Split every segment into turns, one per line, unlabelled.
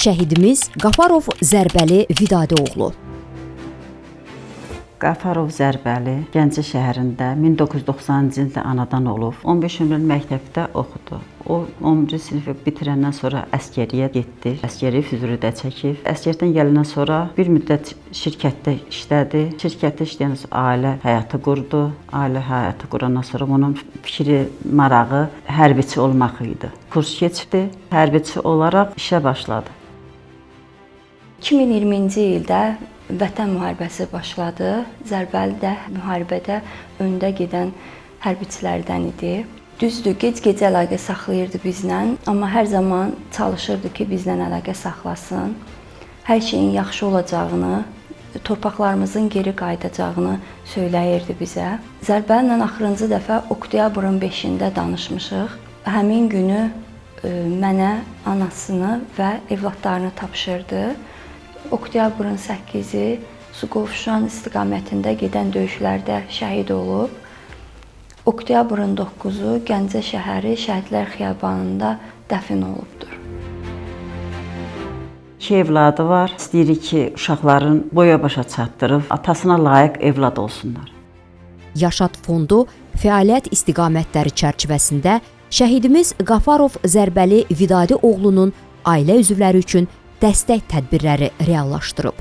şəhidimiz Qafarov Zərbəli Vidadioğlu.
Qafarov Zərbəli Gəncə şəhərində 1990-cı ildə anadan olub. 15 illik məktəbdə oxudu. O 11-ci sinifi bitirəndən sonra əskəriyə getdi. Əskəri füzuridə çəkib. Əskərdən gələndən sonra bir müddət şirkətdə işlədi. Şirkətdə işləyən sonra ailə həyatı qurdu. Ailə həyatı qurandan sonra onun fikri, marağı hərbiçi olmaq idi. Kurs keçdi. Hərbiçi olaraq işə başladı.
2020-ci ildə Vətən müharibəsi başladı. Zərbəli də müharibədə öndə gedən hərbiçilərdən idi. Düzdür, gec-gecə əlaqə saxlayırdı bizlə, amma hər zaman çalışırdı ki, bizlə əlaqə saxlasın. Hər şeyin yaxşı olacağını, torpaqlarımızın geri qayıdacağını söyləyirdi bizə. Zərbəli ilə axırıncı dəfə oktyabrın 5-də danışmışıq. Həmin günü mənə anasını və evladlarını tapşırdı. Oktyabrın 8-i Suqovuşan istiqamətində gedən döyüşlərdə şəhid olub. Oktyabrın 9-u Gəncə şəhəri Şəhidlər Xiyabanında dəfn olubdur.
2 evladı var. İstəyirik ki, uşaqların boya-başa çatdırıb atasına layiq evlad olsunlar.
Yaşad fondu fəaliyyət istiqamətləri çərçivəsində şəhidimiz Qafarov Zərbəli Vidadioğlunun ailə üzvləri üçün dəstək tədbirləri reallaşdırıb.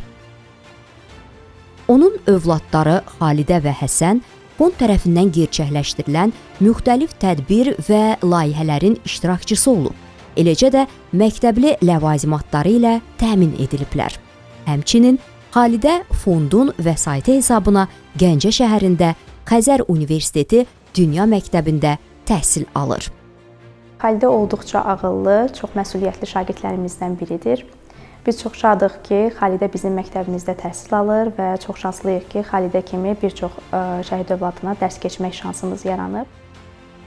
Onun övladları Xalidə və Həsən fond tərəfindən gerçəkləşdirilən müxtəlif tədbir və layihələrin iştirakçısı olub. Eləcə də məktəbli ləvazimatları ilə təmin ediliblər. Həmçinin Xalidə fondun vəsaiti hesabına Gəncə şəhərində Xəzər Universiteti Dünya Məktəbində təhsil alır.
Xalidə olduqca ağıllı, çox məsuliyyətli şagirdlərimizdən biridir. Biz çox şadıq ki, Xalidə bizim məktəbimizdə təhsil alır və çox şanslıyıq ki, Xalidə kimi bir çox şəhid övladına dərs keçmək şansımız yaranıb.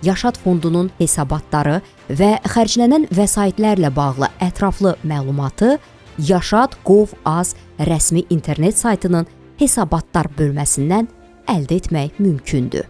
Yaşad fondunun hesabatları və xərclənən vəsaitlərlə bağlı ətraflı məlumatı yaşad.gov.az rəsmi internet saytının hesabatlar bölməsindən əldə etmək mümkündür.